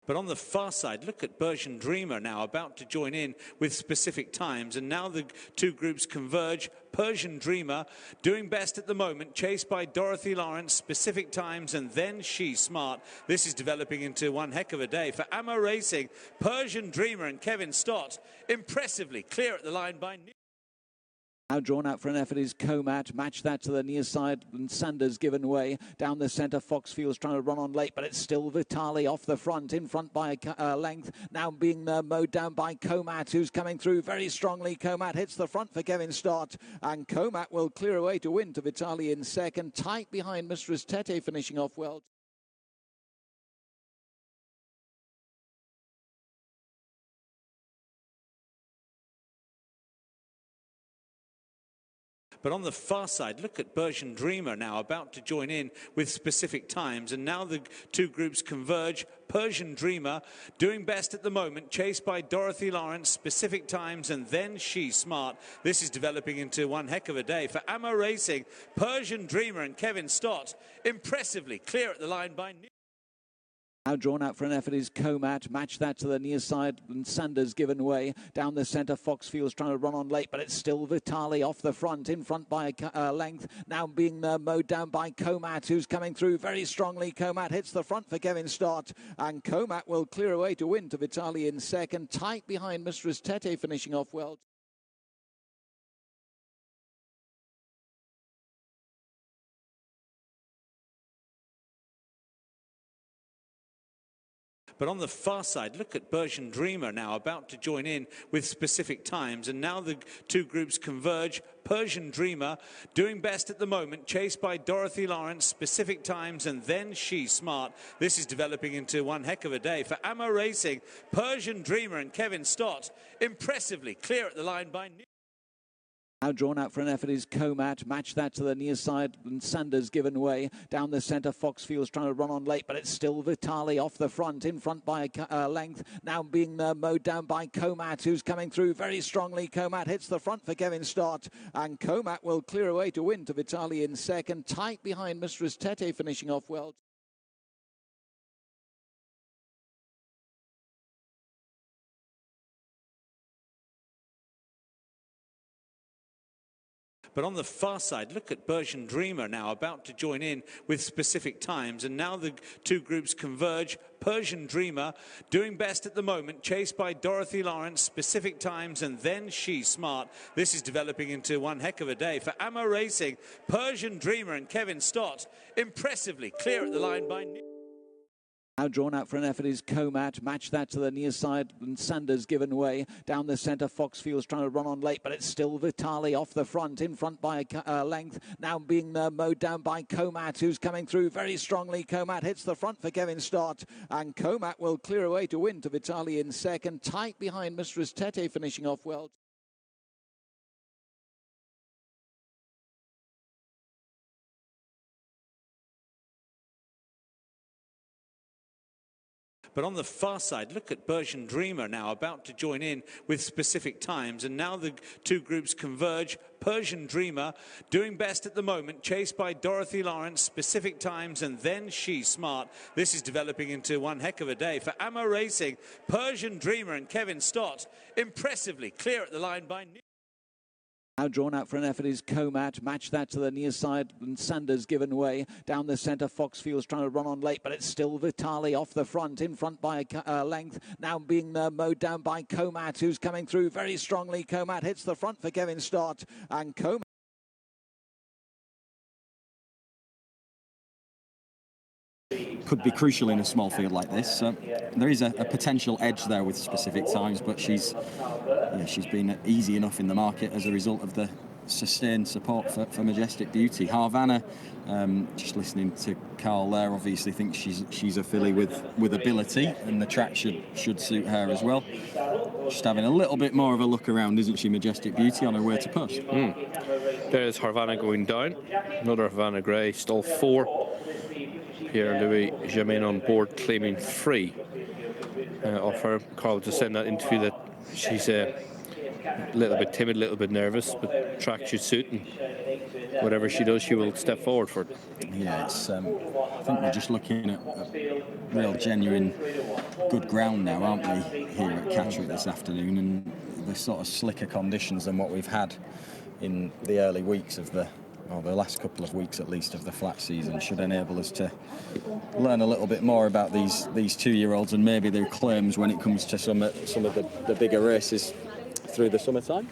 But on the far side, look at Persian Dreamer now about to join in with Specific Times. And now the two groups converge. Persian Dreamer doing best at the moment, chased by Dorothy Lawrence, Specific Times, and then She's Smart. This is developing into one heck of a day for Ammo Racing. Persian Dreamer and Kevin Stott impressively clear at the line by Now drawn out for an effort is Comat. Match that to the near side, and Sanders given way. Down the centre, Foxfield's trying to run on late, but it's still Vitali off the front, in front by a length. Now being mowed down by Comat, who's coming through very strongly. Comat hits the front for Kevin Stott, and Comat will clear away to win to Vitali in second. Tight behind Mistress Tete, finishing off well. But on the far side, look at Persian Dreamer now about to join in with Specific Times. And now the two groups converge. Persian Dreamer doing best at the moment, chased by Dorothy Lawrence, Specific Times, and then She's Smart. This is developing into one heck of a day for Ammo Racing. Persian Dreamer and Kevin Stott impressively clear at the line by Now drawn out for an effort is Comat. Match that to the near side, and Sanders given way. Down the centre, Foxfield's trying to run on late, but it's still Vitali off the front, in front by a length. Now being mowed down by Comat, who's coming through very strongly. Comat hits the front for Kevin Stott, and Comat will clear away to win to Vitali in second. Tight behind Mistress Tete, finishing off well. But on the far side, look at Persian Dreamer now about to join in with Specific Times. And now the two groups converge. Persian Dreamer doing best at the moment, chased by Dorothy Lawrence, Specific Times, and then She's Smart. This is developing into one heck of a day for Ammo Racing. Persian Dreamer and Kevin Stott impressively clear at the line by Now drawn out for an effort is Comat. Match that to the near side, and Sanders given way. Down the centre, Foxfield's trying to run on late, but it's still Vitali off the front, in front by a length. Now being mowed down by Comat, who's coming through very strongly. Comat hits the front for Kevin Stott, and Comat will clear away to win to Vitali in second. Tight behind Mistress Tete, finishing off well. But on the far side, look at Persian Dreamer now about to join in with Specific Times. And now the two groups converge. Persian Dreamer doing best at the moment, chased by Dorothy Lawrence, Specific Times, and then She's Smart. This is developing into one heck of a day for Ammo Racing. Persian Dreamer and Kevin Stott impressively clear at the line by Now drawn out for an effort is Comat. Match that to the near side, and Sanders given way. Down the centre, Foxfield's trying to run on late, but it's still Vitali off the front, in front by a length. Now being mowed down by Comat, who's coming through very strongly. Comat hits the front for Kevin Stott, and Comat will clear away to win to Vitali in second. Tight behind Mistress Tete, finishing off well. But on the far side, look at Persian Dreamer now about to join in with Specific Times. And now the two groups converge. Persian Dreamer doing best at the moment, chased by Dorothy Lawrence, Specific Times, and then She's Smart. This is developing into one heck of a day for Ammo Racing. Persian Dreamer and Kevin Stott impressively clear at the line by Now drawn out for an effort is Comat. Match that to the near side, and Sanders given way. Down the centre, Foxfield's trying to run on late, but it's still Vitali off the front, in front by a length. Now being mowed down by Comat, who's coming through very strongly. Comat hits the front for Kevin Stott, and Comat could be crucial in a small field like this. There is a potential edge there with Specific Times, but she's been easy enough in the market as a result of the sustained support for Majestic Beauty. Harvanna, just listening to Carl there, obviously thinks she's a filly with ability, and the track should suit her as well. Just having a little bit more of a look around, isn't she, Majestic Beauty, on her way to post? There's Harvanna going down. Another Havana Grey, stall 4. Pierre-Louis Germain on board, claiming free of her. Carl just said in that interview that she's a little bit timid, a little bit nervous, but track should suit, and whatever she does, she will step forward for it. Yeah, it's. I think we're just looking at real, genuine, good ground now, aren't we, here at Catterick this afternoon, and the sort of slicker conditions than what we've had in the early weeks of the last couple of weeks at least of the flat season should enable us to learn a little bit more about these 2-year-olds and maybe their claims when it comes to some of the bigger races through the summertime.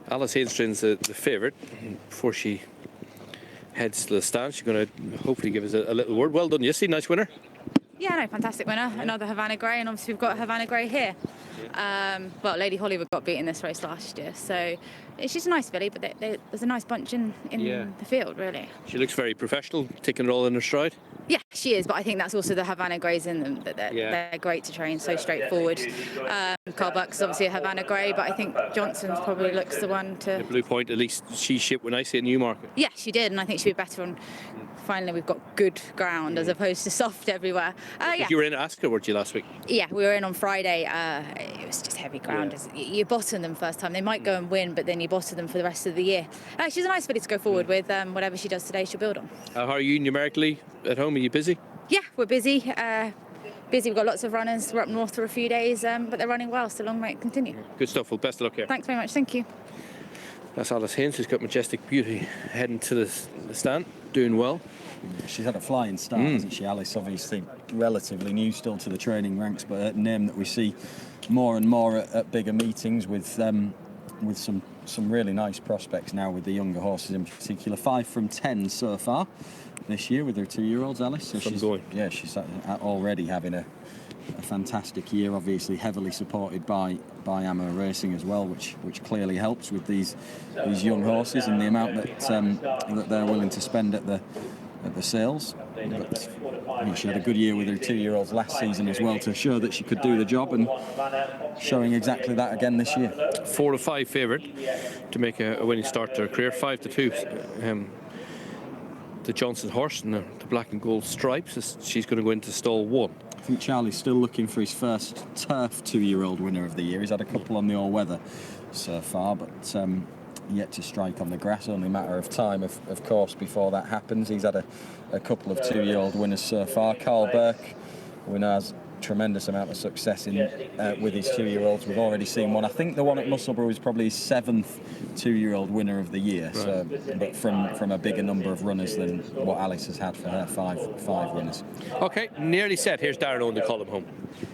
Alice Hainstein's the favourite. Before she heads to the stand, she's going to hopefully give us a little word. Well done, Yessie, nice winner. Yeah, no, fantastic winner. Another Havana Grey, and obviously we've got Havana Grey here. Well, Lady Hollywood got beat in this race last year, so she's a nice filly, but there's a nice bunch in the field, really. She looks very professional, taking it all in her stride. Yeah, she is, but I think that's also the Havana Greys in them, that they're great to train, so straightforward. Carl Buck's obviously a Havana Grey, but I think Johnson's probably looks the one to... The Blue Point, at least she shipped when I see at Newmarket. Yeah, she did, and I think she'd be better on... Finally, we've got good ground as opposed to soft everywhere. You were in Ascot, weren't you, last week? Yeah, we were in on Friday. It was just heavy ground. You bottom them first time. They might go and win, but then you bottom them for the rest of the year. She's a nice filly to go forward with. Whatever she does today, she'll build on. How are you numerically at home? Are you busy? Yeah, we're busy. We've got lots of runners. We're up north for a few days, but they're running well, so long may it continue. Good stuff. Well, best of luck here. Thanks very much. Thank you. That's Alice Haynes, who's got Majestic Beauty heading to the stand, doing well. She's had a flying start, hasn't she, Alice? Obviously relatively new still to the training ranks, but a name that we see more and more at bigger meetings with some really nice prospects now with the younger horses in particular. 5 from 10 so far this year with her 2-year-olds, Alice. So she's already having a fantastic year, obviously heavily supported by Ammo Racing as well, which clearly helps with these young horses and the amount that they're willing to spend at the sales. But she had a good year with her 2-year-olds last season as well to show that she could do the job, and showing exactly that again this year. 4 to 5 favourite to make a winning start to her career. 5 to 2. The Johnson horse and the black and gold stripes. She's going to go into stall 1. I think Charlie's still looking for his first turf 2-year-old winner of the year. He's had a couple on the all-weather so far, but yet to strike on the grass. Only a matter of time, of course, before that happens. He's had a couple of 2-year-old winners so far. Carl Burke, who has tremendous amount of success with his 2-year-olds. We've already seen one. I think the one at Musselburgh was probably his 7th 2-year-old winner of the year. Right. So, but from a bigger number of runners than what Alice has had for her 5 winners. Okay, nearly set. Here's Darren Owen to call them home.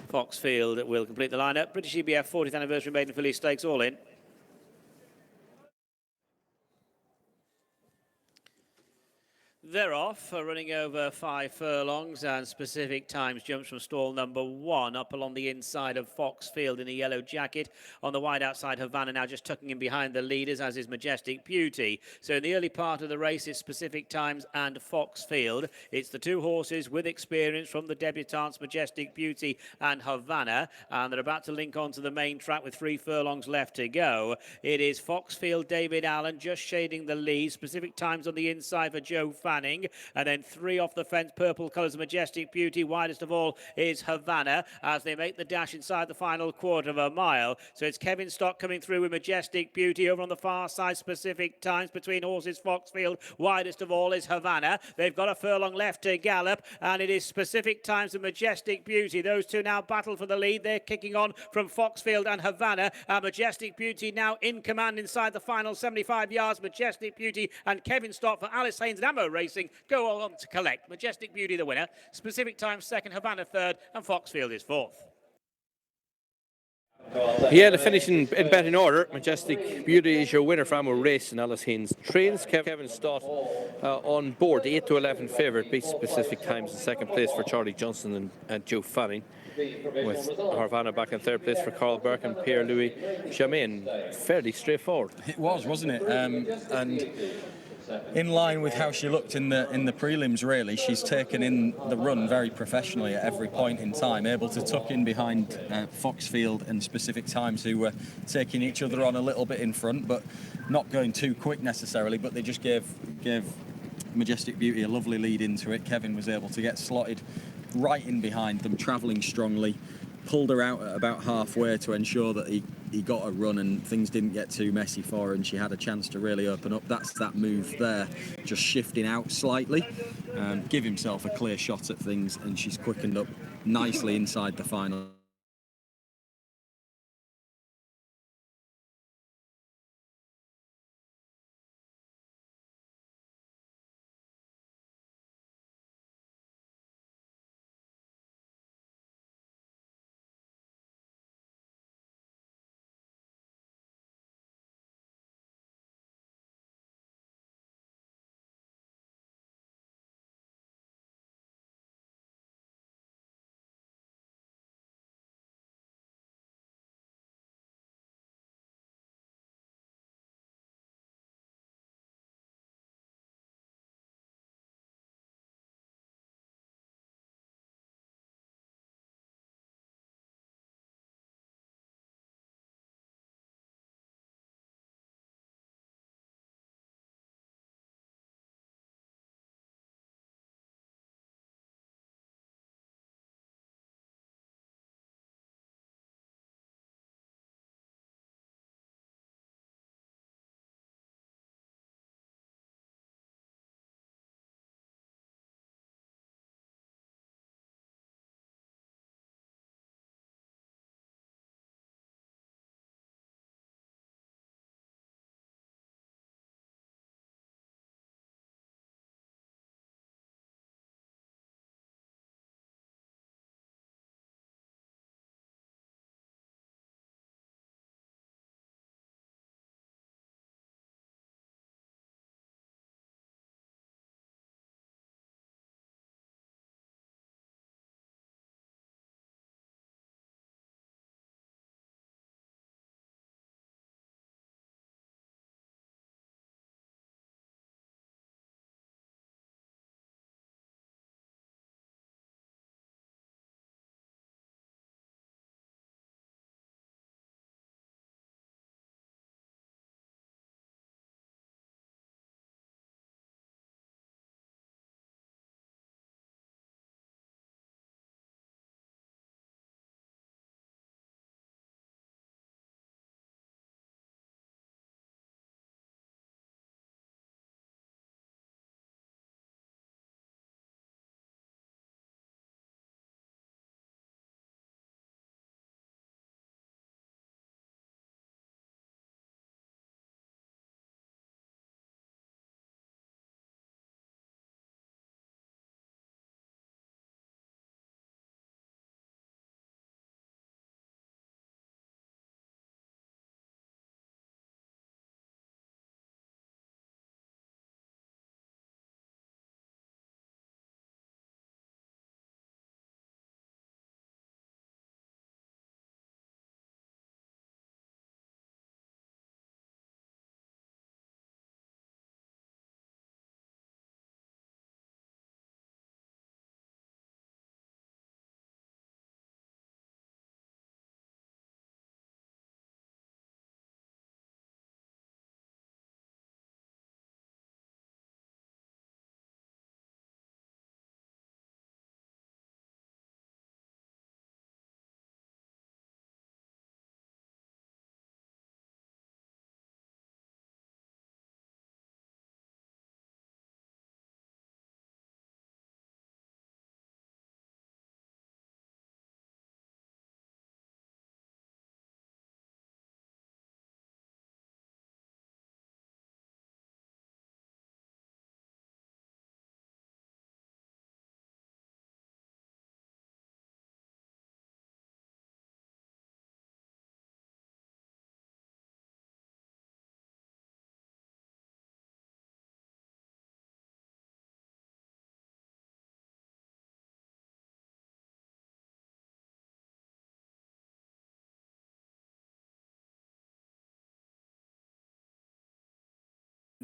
Foxfield will complete the lineup. British EBF 40th anniversary maiden filly stakes all in. They're off, running over 5 furlongs and specific times. Jumps from stall number 1 up along the inside of Foxfield in a yellow jacket. On the wide outside, Havana now just tucking in behind the leaders, as is Majestic Beauty. So in the early part of the race, it's specific times and Foxfield. It's the 2 horses with experience from the debutantes, Majestic Beauty and Havana. And they're about to link on to the main track with 3 furlongs left to go. It is Foxfield, David Allen, just shading the lead. Specific times on the inside for Joe Fanning. And then 3 off the fence, purple colours, Majestic Beauty. Widest of all is Havana as they make the dash inside the final quarter of a mile. So it's Kevin Stock coming through with Majestic Beauty. Over on the far side, specific times between horses, Foxfield. Widest of all is Havana. They've got a furlong left to gallop, and it is specific times and Majestic Beauty. Those 2 now battle for the lead. They're kicking on from Foxfield and Havana. Majestic Beauty now in command inside the final 75 yards. Majestic Beauty and Kevin Stock for Alice Haynes and Ammo Racing go on to collect. Majestic Beauty the winner, specific time 2nd, Havana 3rd, and Foxfield is 4th. Yeah, the finish in betting order. Majestic Beauty is your winner for Ammo Race, and Alice Haynes trains. Kevin Stott on board, 8 to 11 favourite, beats specific times in 2nd place for Charlie Johnson and Joe Fanning, with Havana back in 3rd place for Carl Burke and Pierre-Louis Jamin. Fairly straightforward. It was, wasn't it? And in line with how she looked in the prelims, really, she's taken in the run very professionally at every point in time, able to tuck in behind Foxfield and specific times, who were taking each other on a little bit in front, but not going too quick necessarily. But they just gave Majestic Beauty a lovely lead into it. Kevin was able to get slotted right in behind them, travelling strongly. pulled her out at about halfway to ensure that he got a run and things didn't get too messy for her, and she had a chance to really open up. That's that move there, just shifting out slightly, give himself a clear shot at things, and she's quickened up nicely inside the final.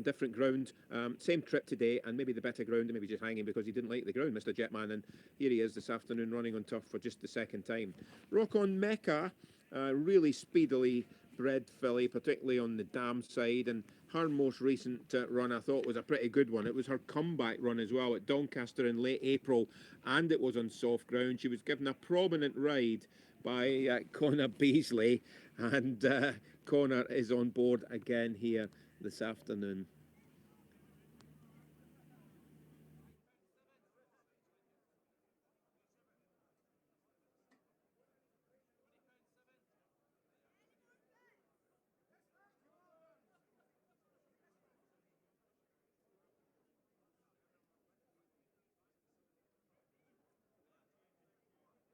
Different ground, same trip today, and maybe the better ground, and maybe just hanging because he didn't like the ground, Mr. Jetman. And here he is this afternoon running on turf for just the second time. Rock on Mecca, really speedily bred filly, particularly on the dam side, and her most recent run, I thought, was a pretty good one. It was her comeback run as well at Doncaster in late April, and it was on soft ground. She was given a prominent ride by Connor Beasley, and Connor is on board again here this afternoon.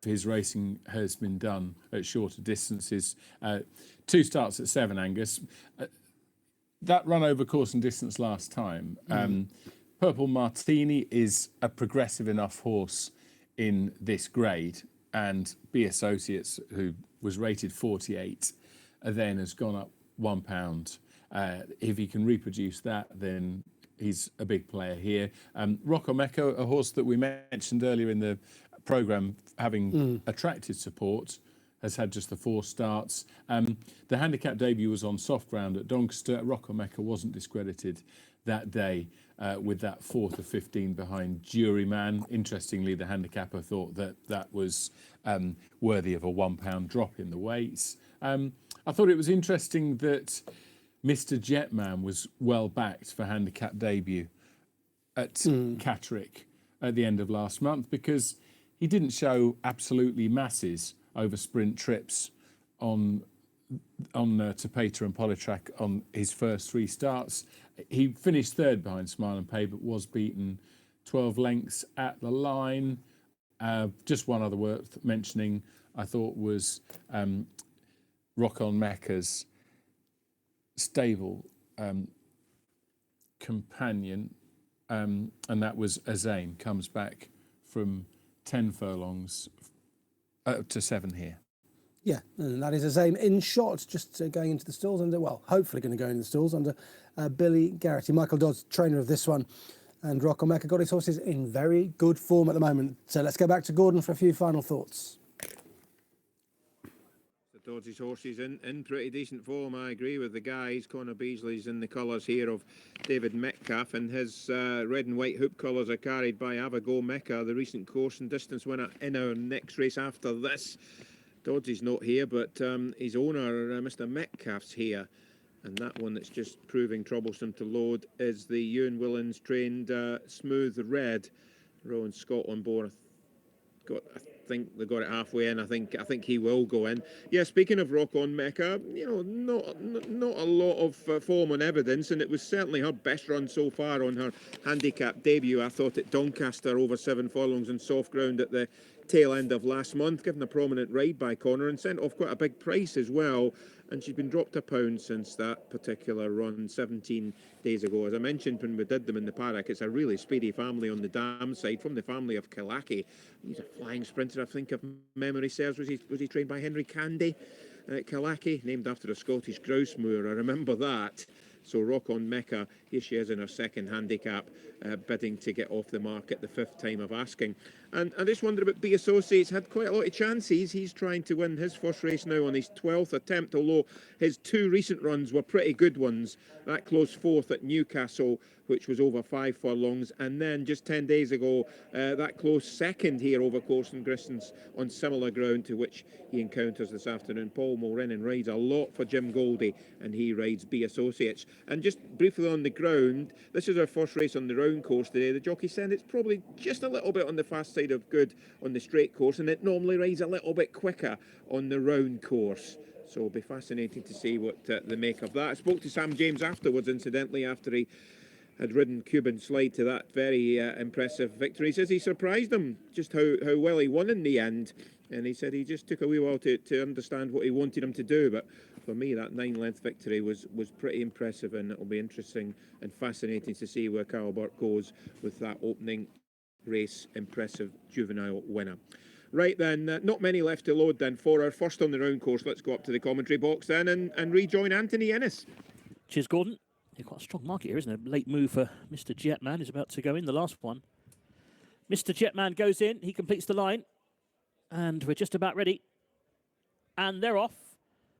His racing has been done at shorter distances. 2 starts at 7, Angus. That run over course and distance last time. Purple Martini is a progressive enough horse in this grade, and B Associates, who was rated 48, then has gone up £1. If he can reproduce that, then he's a big player here. Rocco Mecca, a horse that we mentioned earlier in the programme, having attracted support, has had just the 4 starts. The handicap debut was on soft ground at Doncaster. Rocco Mecca wasn't discredited that day with that 4th of 15 behind Juryman. Interestingly, the handicapper thought that that was worthy of a £1 drop in the weights. I thought it was interesting that Mr. Jetman was well backed for handicap debut at Catterick at the end of last month, because he didn't show absolutely masses over sprint trips on Tapeta and Polytrack on his first 3 starts. He finished 3rd behind Smile and Pay, but was beaten 12 lengths at the line. Just one other worth mentioning, I thought, was Rocco Mecca's stable companion, and that was Azane, comes back from 10 furlongs to 7 here. Yeah, and that is Azane in shot, just going into the stalls under, well, hopefully going to go into the stalls under Billy Garrity. Michael Dodd's trainer of this one, and Rocco Mecca got his horses in very good form at the moment. So let's go back to Gordon for a few final thoughts. Dodds' horses in pretty decent form. I agree with the guys. Connor Beasley's in the colours here of David Metcalf, and his red and white hoop colours are carried by Avago Mecca, the recent course and distance winner in our next race after this. Dodds is not here, but his owner, Mr. Metcalf's here. And that one that's just proving troublesome to load is the Ewan Willens trained Smooth Red. Rowan Scott on board. I think they got it halfway in. I think he will go in. Yeah, speaking of Rock on Mecca, not a lot of form on evidence, and it was certainly her best run so far on her handicap debut. I thought at Doncaster, over 7 furlongs on soft ground at the tail end of last month, given a prominent ride by Connor and sent off quite a big price as well. And she's been dropped £1 since that particular run 17 days ago. As I mentioned when we did them in the paddock, it's a really speedy family on the dam side, from the family of Kilaki. He's a flying sprinter, I think, if memory serves. Was he trained by Henry Candy at Kilaki, named after a Scottish grouse moor? I remember that. So Rock on Mecca, here she is in her second handicap, bidding to get off the market the 5th time of asking. And I just wonder about B Associates. Had quite a lot of chances. He's trying to win his first race now on his 12th attempt, although his 2 recent runs were pretty good ones. That close 4th at Newcastle, which was over 5 furlongs, and then just 10 days ago, that close 2nd here over course and distance on similar ground to which he encounters this afternoon. Paul Mulrennan rides a lot for Jim Goldie, and he rides B Associates. And just briefly on the ground, this is our first race on the round course today. The jockey said it's probably just a little bit on the fast side of good on the straight course, and it normally rides a little bit quicker on the round course. So it'll be fascinating to see what they make of that. I spoke to Sam James afterwards, incidentally, after he had ridden Cuban Slide to that very impressive victory. He says he surprised him just how well he won in the end. And he said he just took a wee while to understand what he wanted him to do. But for me, that 9-length victory was pretty impressive, and it'll be interesting and fascinating to see where Carl Burke goes with that opening race impressive juvenile winner. Right then, not many left to load then for our first on the round course. Let's go up to the commentary box then and rejoin Anthony Ennis. Cheers, Gordon. Yeah, quite a strong market here, isn't it? Late move for Mr. Jetman, who's about to go in, the last one. Mr. Jetman goes in, he completes the line, and we're just about ready. And they're off.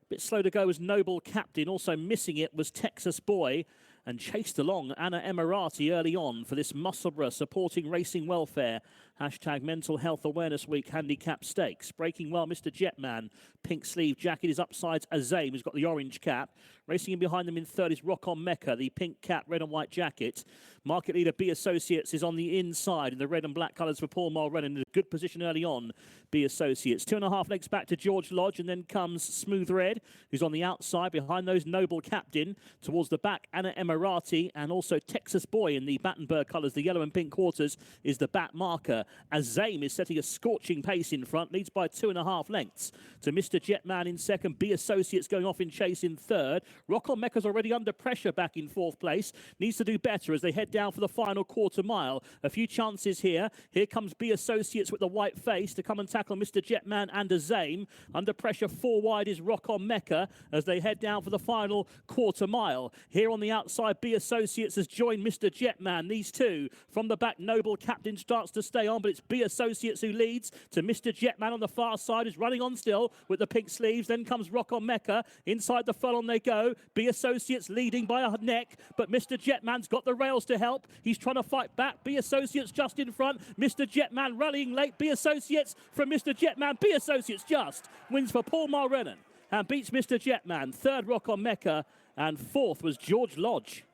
A bit slow to go was Noble Captain. Also missing it was Texas Boy. and chased along Anna Emirati early on for this Musselburgh supporting racing welfare. Hashtag Mental Health Awareness Week handicap stakes. Breaking well, Mr. Jetman. Pink sleeve jacket is upsides Azaim, who's got the orange cap. Racing in behind them in third is Rock On Mecca, the pink cap, red and white jacket. Market leader B Associates is on the inside in the red and black colours for Paul Mulrennan in a good position early on. B Associates. 2.5 legs back to George Lodge, and then comes Smooth Red, who's on the outside behind those Noble Captain. Towards the back, Anna Emirati, and also Texas Boy in the Battenberg colours. The yellow and pink quarters is the bat marker. Azaim is setting a scorching pace in front, leads by 2.5 lengths to Mr. Jetman in second. B Associates going off in chase in third. Rock On Mecca's already under pressure back in fourth place. Needs to do better as they head down for the final quarter mile. A few chances here. Here comes B Associates with the white face to come and tackle Mr. Jetman and Azaim. Under pressure 4 wide is Rock On Mecca as they head down for the final quarter mile. Here on the outside, B Associates has joined Mr. Jetman. These two from the back, Noble Captain starts to stay on, but it's B Associates who leads to Mr. Jetman on the far side, is running on still with the pink sleeves. Then comes Rock On Mecca. Inside the furlong they go. B Associates leading by a neck, but Mr. Jetman's got the rails to help. He's trying to fight back. B Associates just in front. Mr. Jetman rallying late. B Associates from Mr. Jetman. B Associates just wins for Paul Mulrennan and beats Mr. Jetman. Third, Rock On Mecca, and fourth was George Lodge.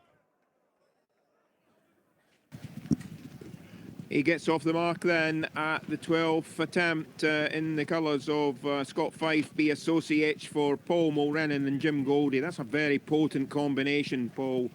He gets off the mark then at the 12th attempt in the colours of Scott Fife, B Associates for Paul Mulrennan and Jim Goldie. That's a very potent combination. Paul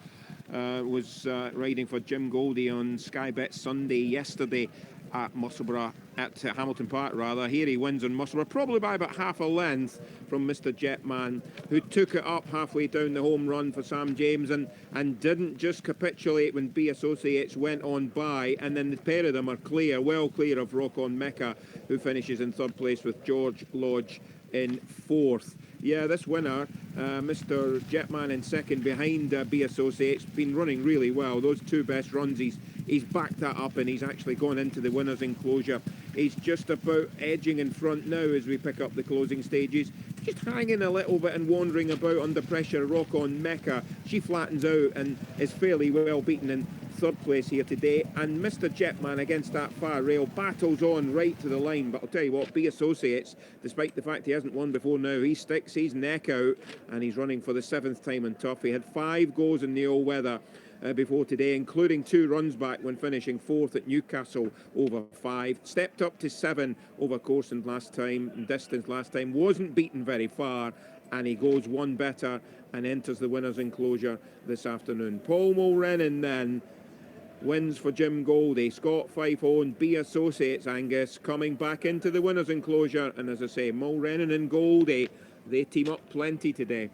was riding for Jim Goldie on Sky Bet Sunday yesterday at Musselburgh, at Hamilton Park rather. Here he wins on Musselburgh, probably by about half a length from Mr. Jetman, who took it up halfway down the home run for Sam James and didn't just capitulate when B Associates went on by, and then the pair of them are clear, well clear of Rock On Mecca, who finishes in third place with George Lodge in fourth. Yeah, this winner, Mr. Jetman in second behind B Associates, been running really well. Those two best runs, he's backed that up and he's actually gone into the winner's enclosure. He's just about edging in front now as we pick up the closing stages. Just hanging a little bit and wandering about under pressure. Rock On Mecca, she flattens out and is fairly well beaten in third place here today, and Mr. Jetman against that far rail battles on right to the line. But I'll tell you what, B Associates, despite the fact he hasn't won before now, he sticks his neck out and he's running for the 7th time in Tough. He had 5 goes in the all-weather before today, including 2 runs back when finishing 4th at Newcastle over 5. Stepped up to 7 over course and distance last time, wasn't beaten very far, and he goes one better and enters the winner's enclosure this afternoon. Paul Mulrennan then wins for Jim Goldie. Scott Fife owned B Associates, Angus, coming back into the winner's enclosure, and as I say, Mulrennan and Goldie, they team up plenty today.